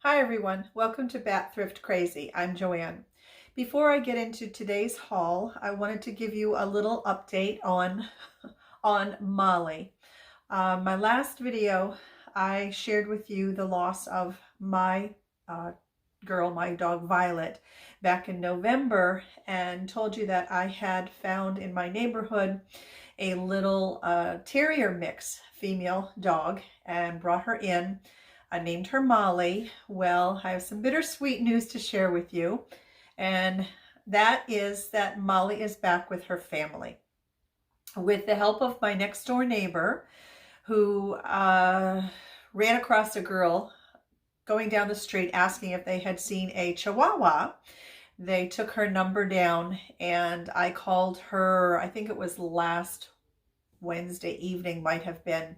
Hi everyone, welcome to Bat Thrift Crazy. I'm Joanne. Before I get into today's haul, I wanted to give you a little update on Molly. My last video, I shared with you the loss of my my dog Violet, back in November, and told you that I had found in my neighborhood a little terrier mix female dog and brought her in. I named her Molly. Well, I have some bittersweet news to share with you, and that is that Molly is back with her family. With the help of my next door neighbor, who ran across a girl going down the street asking if they had seen a Chihuahua. They took her number down, and I called her, I think it was last Wednesday evening, might have been.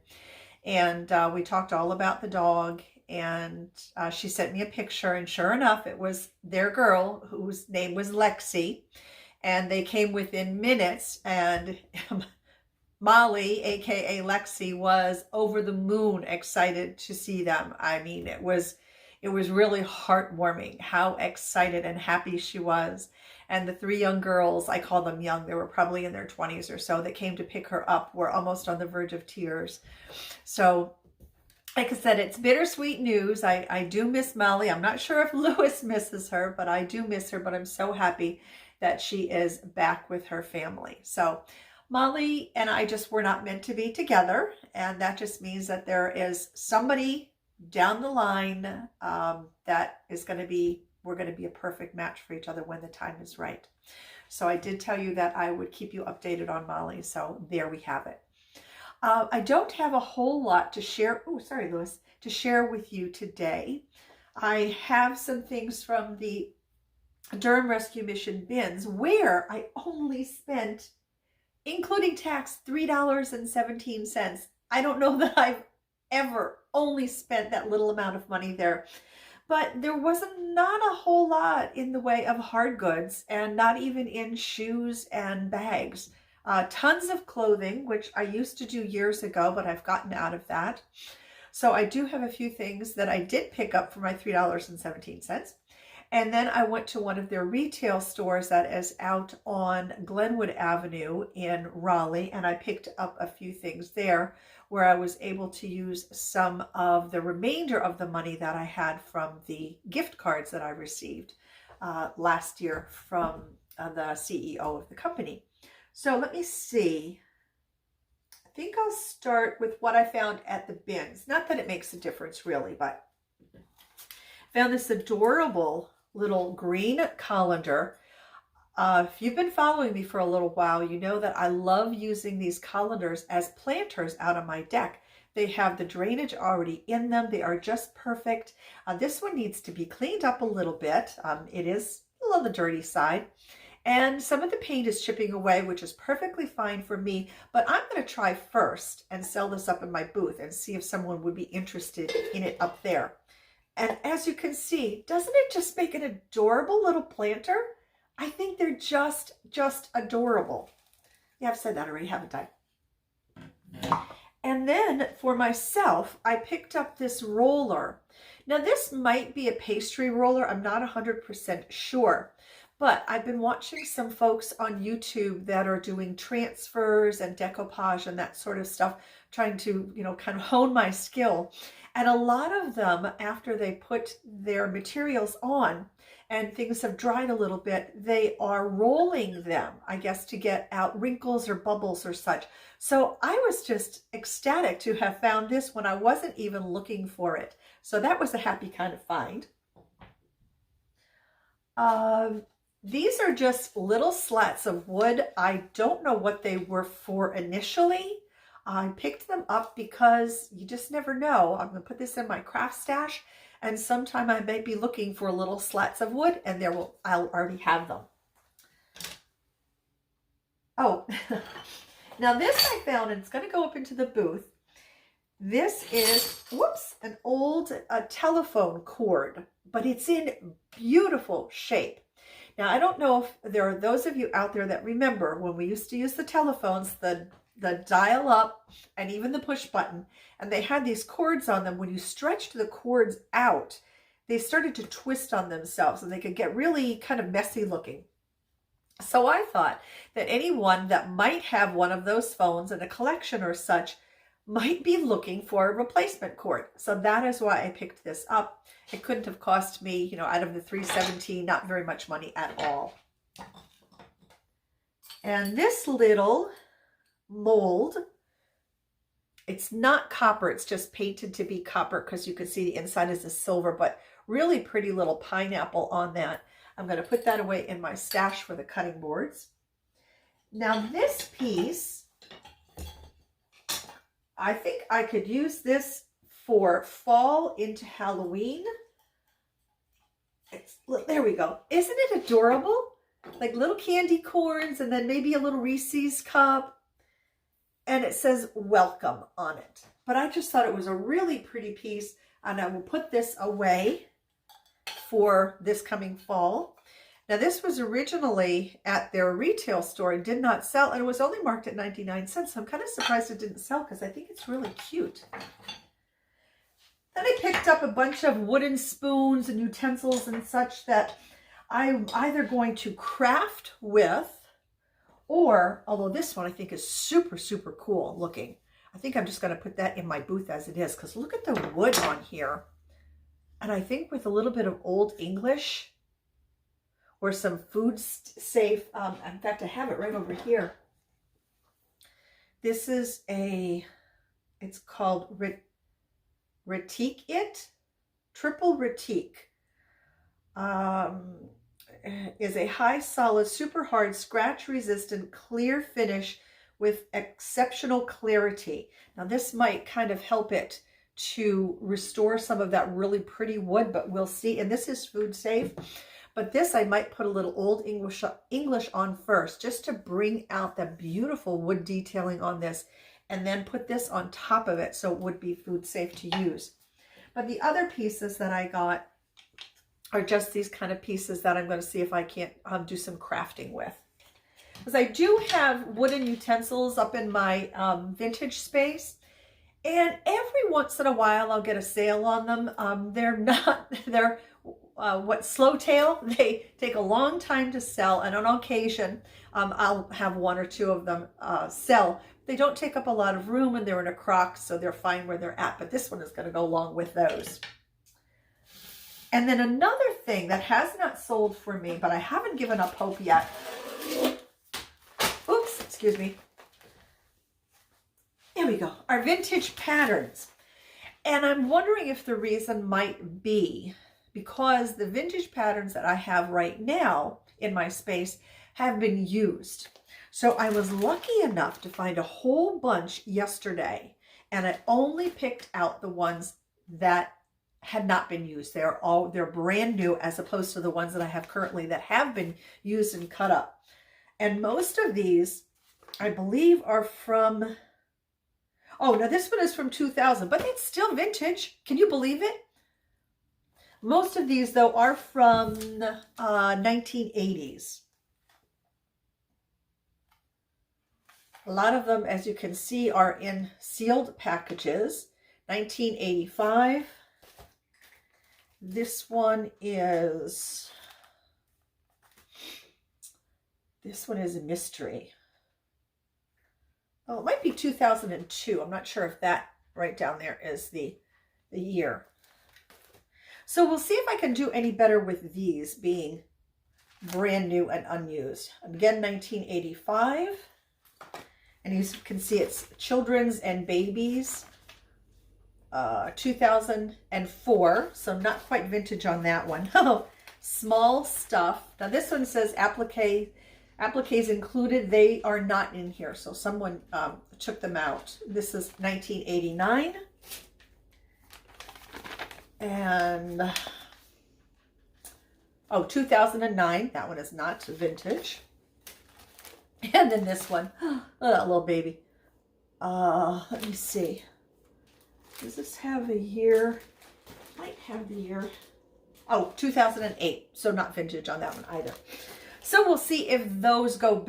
And we talked all about the dog, and she sent me a picture, and sure enough, it was their girl, whose name was Lexi, and they came within minutes, and Molly, aka Lexi, was over the moon excited to see them. I mean, it was really heartwarming how excited and happy she was. And the three young girls, I call them young, they were probably in their 20s or so, that came to pick her up were almost on the verge of tears. So, like I said, it's bittersweet news. I do miss Molly. I'm not sure if Lewis misses her, but I do miss her. But I'm so happy that she is back with her family. So Molly and I just were not meant to be together. And that just means that there is somebody down the line that is going to be, we're going to be a perfect match for each other when the time is right. So I did tell you that I would keep you updated on Molly. So there we have it. I don't have a whole lot to share. Oh, sorry, Lewis, to share with you today. I have some things from the Durham Rescue Mission bins where I only spent, including tax, $3.17. I don't know that I've ever only spent that little amount of money there. But there wasn't not a whole lot in the way of hard goods, and not even in shoes and bags. Tons of clothing, which I used to do years ago, but I've gotten out of that. So I do have a few things that I did pick up for my $3.17. And then I went to one of their retail stores that is out on Glenwood Avenue in Raleigh, and I picked up a few things there where I was able to use some of the remainder of the money that I had from the gift cards that I received last year from the CEO of the company. So let me see. I think I'll start with what I found at the bins. Not that it makes a difference really, but I found this adorable little green colander. If you've been following me for a little while, you know that I love using these colanders as planters out on my deck. They have the drainage already in them. They are just perfect. This one needs to be cleaned up a little bit. It is a little on the dirty side. And some of the paint is chipping away, which is perfectly fine for me. But I'm going to try first and sell this up in my booth and see if someone would be interested in it up there. And as you can see, doesn't it just make an adorable little planter? I think they're just adorable. Yeah, I've said that already, haven't I? And then for myself, I picked up this roller. Now this might be a pastry roller. I'm not 100% sure. But I've been watching some folks on YouTube that are doing transfers and decoupage and that sort of stuff, trying to, kind of hone my skill. And a lot of them, after they put their materials on and things have dried a little bit, they are rolling them, I guess, to get out wrinkles or bubbles or such. So I was just ecstatic to have found this when I wasn't even looking for it. So that was a happy kind of find. These are just little slats of wood. I don't know what they were for initially. I picked them up because you just never know. I'm going to put this in my craft stash, and sometime I may be looking for little slats of wood, and I'll already have them. Oh, now this I found, and it's going to go up into the booth. This is, whoops, an old telephone cord, but it's in beautiful shape. Now, I don't know if there are those of you out there that remember when we used to use the telephones, the dial up and even the push button, and they had these cords on them. When you stretched the cords out, they started to twist on themselves and they could get really kind of messy looking. So I thought that anyone that might have one of those phones in a collection or such might be looking for a replacement cord. So that is why I picked this up. It couldn't have cost me, you know, out of the $317, not very much money at all. And this little mold, it's not copper, it's just painted to be copper because you can see the inside is a silver, but really pretty little pineapple on that. I'm going to put that away in my stash for the cutting boards. Now this piece, I think I could use this for fall into Halloween. There we go. Isn't it adorable? Like little candy corns and then maybe a little Reese's cup. And it says welcome on it. But I just thought it was a really pretty piece, and I will put this away for this coming fall. Now this was originally at their retail store and did not sell, and it was only marked at 99 cents. So I'm kind of surprised it didn't sell because I think it's really cute. Then I picked up a bunch of wooden spoons and utensils and such that I'm either going to craft with, or, although this one I think is super, super cool looking. I think I'm just going to put that in my booth as it is, because look at the wood on here. And I think with a little bit of Old English or some food safe, in fact, I have it right over here. This is it's called Retique It, Triple Retique. Is a high solid, super hard, scratch resistant, clear finish with exceptional clarity. Now this might kind of help it to restore some of that really pretty wood, but we'll see. And this is food safe, but this I might put a little Old English on first, just to bring out the beautiful wood detailing on this, and then put this on top of it so it would be food safe to use. But the other pieces that I got are just these kind of pieces that I'm going to see if I can't do some crafting with. Because I do have wooden utensils up in my vintage space, and every once in a while I'll get a sale on them. They're what, slow tail. They take a long time to sell, and on occasion I'll have one or two of them sell. They don't take up a lot of room, and they're in a crock, so they're fine where they're at, but this one is going to go along with those. And then another thing that has not sold for me, but I haven't given up hope yet. Oops, excuse me. Here we go. Our vintage patterns. And I'm wondering if the reason might be because the vintage patterns that I have right now in my space have been used. So I was lucky enough to find a whole bunch yesterday, and I only picked out the ones that had not been used. They're brand new, as opposed to the ones that I have currently that have been used and cut up. And most of these, I believe, are from, oh, now this one is from 2000, but it's still vintage. Can you believe it? Most of these, though, are from 1980s. A lot of them, as you can see, are in sealed packages. 1985. This one is a mystery. Oh, it might be 2002. I'm not sure if that right down there is the year. So we'll see if I can do any better with these being brand new and unused. Again, 1985. And you can see it's children's and babies. 2004, so not quite vintage on that one. Oh, small stuff. Now this one says appliques included. They are not in here, so someone took them out. This is 1989. And, oh, 2009. That one is not vintage. And then this one, oh, that little baby. Let me see. Does this have a year? Might have the year. Oh, 2008. So not vintage on that one either. So we'll see if those go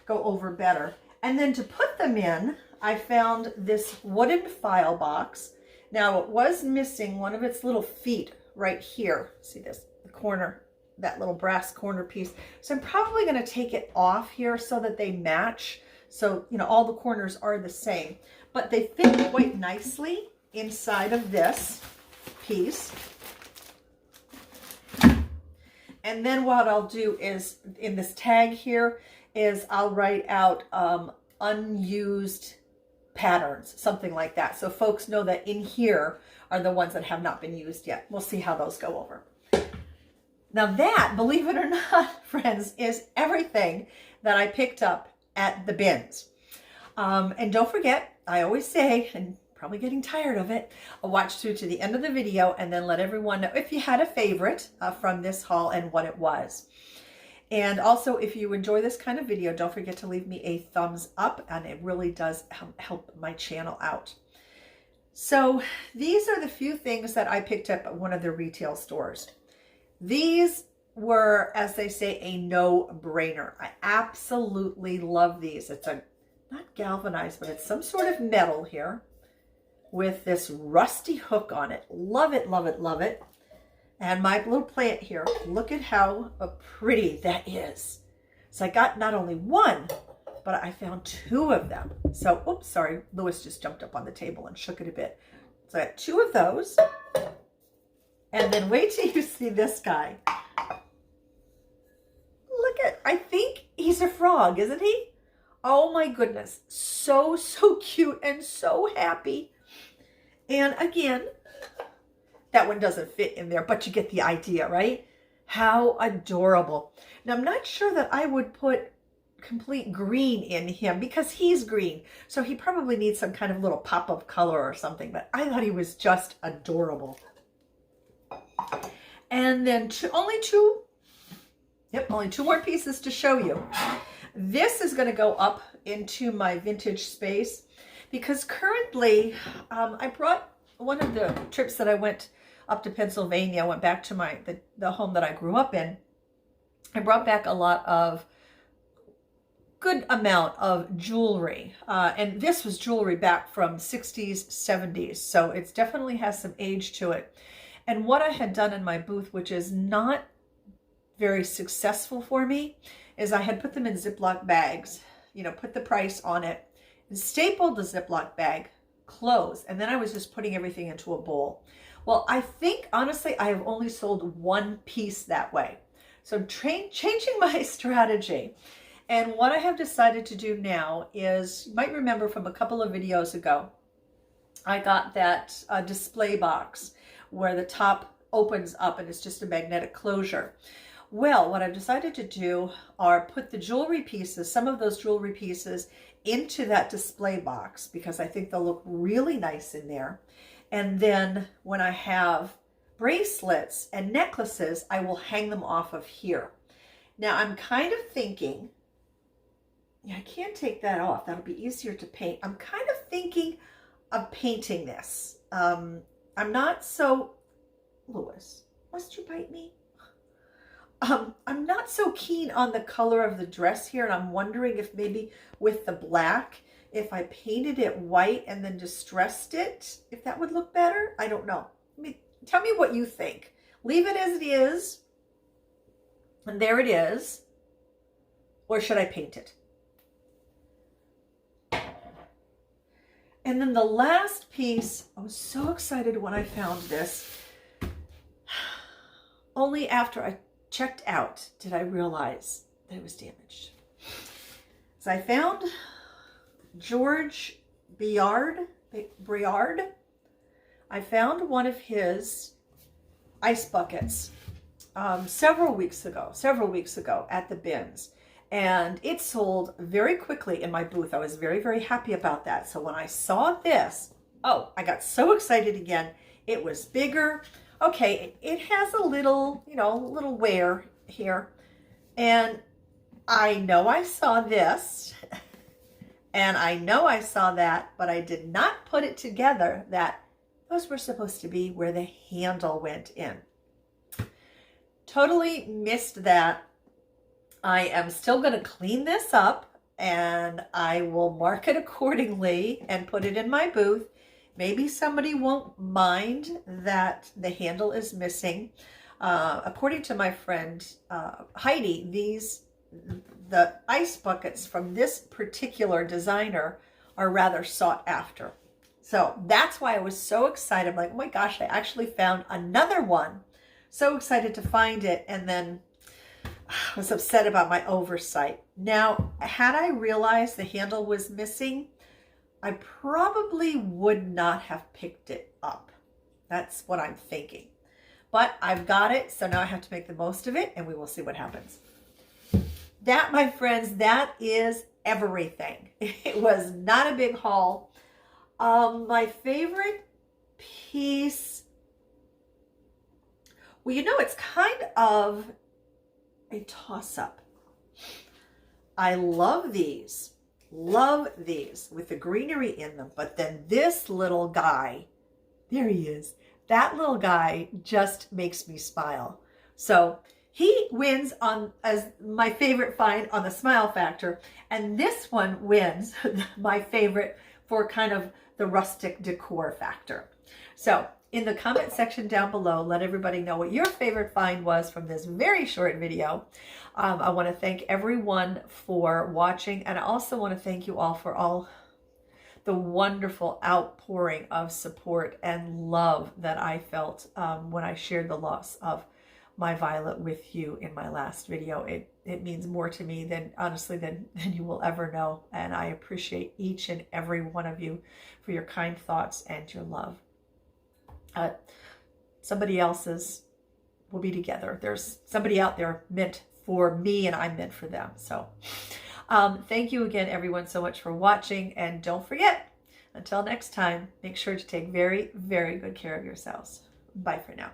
over better. And then to put them in, I found this wooden file box. Now it was missing one of its little feet right here. See this, the corner, that little brass corner piece. So I'm probably going to take it off here so that they match. So, you know, all the corners are the same, but they fit quite nicely inside of this piece. And then what I'll do is, in this tag here, is I'll write out unused patterns, something like that. So folks know that in here are the ones that have not been used yet. We'll see how those go over. Now that, believe it or not, friends, is everything that I picked up at the bins. And don't forget, I always say, and probably getting tired of it, I'll watch through to the end of the video and then let everyone know if you had a favorite from this haul and what it was. And also, if you enjoy this kind of video, don't forget to leave me a thumbs up, and it really does help my channel out. So these are the few things that I picked up at one of the retail stores. These were, as they say, a no-brainer. I absolutely love these. It's a, not galvanized, but it's some sort of metal here with this rusty hook on it. Love it, love it, love it. And my little plant here, look at how pretty that is. So I got not only one, but I found two of them. So, oops, sorry, Lewis just jumped up on the table and shook it a bit. So I got two of those. And then wait till you see this guy. Look at, I think he's a frog, isn't he? Oh my goodness. So, so cute and so happy. And again, that one doesn't fit in there, but you get the idea, right? How adorable. Now, I'm not sure that I would put complete green in him because he's green. So he probably needs some kind of little pop of color or something, but I thought he was just adorable. And then only two more pieces to show you. This is going to go up into my vintage space because currently I brought one of the trips that I went up to Pennsylvania. I went back to the home that I grew up in. I brought back a lot of good amount of jewelry. And this was jewelry back from 60s, 70s. So it definitely has some age to it. And what I had done in my booth, which is not very successful for me, is I had put them in Ziploc bags, you know, put the price on it, and stapled the Ziploc bag closed. And then I was just putting everything into a bowl. Well, I think, honestly, I have only sold one piece that way. So I'm changing my strategy. And what I have decided to do now is, you might remember from a couple of videos ago, I got that display box where the top opens up and it's just a magnetic closure. Well, what I've decided to do are put the jewelry pieces, some of those jewelry pieces, into that display box because I think they'll look really nice in there. And then when I have bracelets and necklaces, I will hang them off of here. Now I'm kind of thinking, yeah, I can't take that off. That'll be easier to paint. I'm kind of thinking of painting this. I'm not so, Lewis, must you bite me? I'm not so keen on the color of the dress here, and I'm wondering if maybe with the black, if I painted it white and then distressed it, if that would look better. I don't know. Tell me what you think. Leave it as it is, and there it is, or should I paint it? And then the last piece, I was so excited when I found this. Only after I checked out did I realize that it was damaged. So I found George Briard. I found one of his ice buckets several weeks ago at the bins. And it sold very quickly in my booth. I was very, very happy about that. So when I saw this, oh, I got so excited again. It was bigger. Okay, it has a little, you know, little wear here. And I know I saw this, and I know I saw that, but I did not put it together that those were supposed to be where the handle went in. Totally missed that. I am still going to clean this up, and I will mark it accordingly and put it in my booth. maybe somebody won't mind that the handle is missing. According to my friend Heidi, the ice buckets from this particular designer are rather sought after. So that's why I was so excited. I'm like, oh my gosh, I actually found another one. So excited to find it, and then I was upset about my oversight. Now, had I realized the handle was missing, I probably would not have picked it up. That's what I'm thinking. But I've got it, so now I have to make the most of it, and we will see what happens. That, my friends, that is everything. It was not a big haul. My favorite piece, well, you know, it's kind of a toss-up. I love these with the greenery in them, but then this little guy, there he is. That little guy just makes me smile. So he wins on as my favorite find on the smile factor, and this one wins my favorite for kind of the rustic decor factor. So in the comment section down below, let everybody know what your favorite find was from this very short video. I want to thank everyone for watching, and I also want to thank you all for all the wonderful outpouring of support and love that I felt when I shared the loss of my Violet with you in my last video. It means more to me than, honestly, than you will ever know. And I appreciate each and every one of you for your kind thoughts and your love. Somebody else's will be together. There's somebody out there meant for me, and I'm meant for them. So thank you again, everyone, so much for watching. And don't forget, until next time, make sure to take very, very good care of yourselves. Bye for now.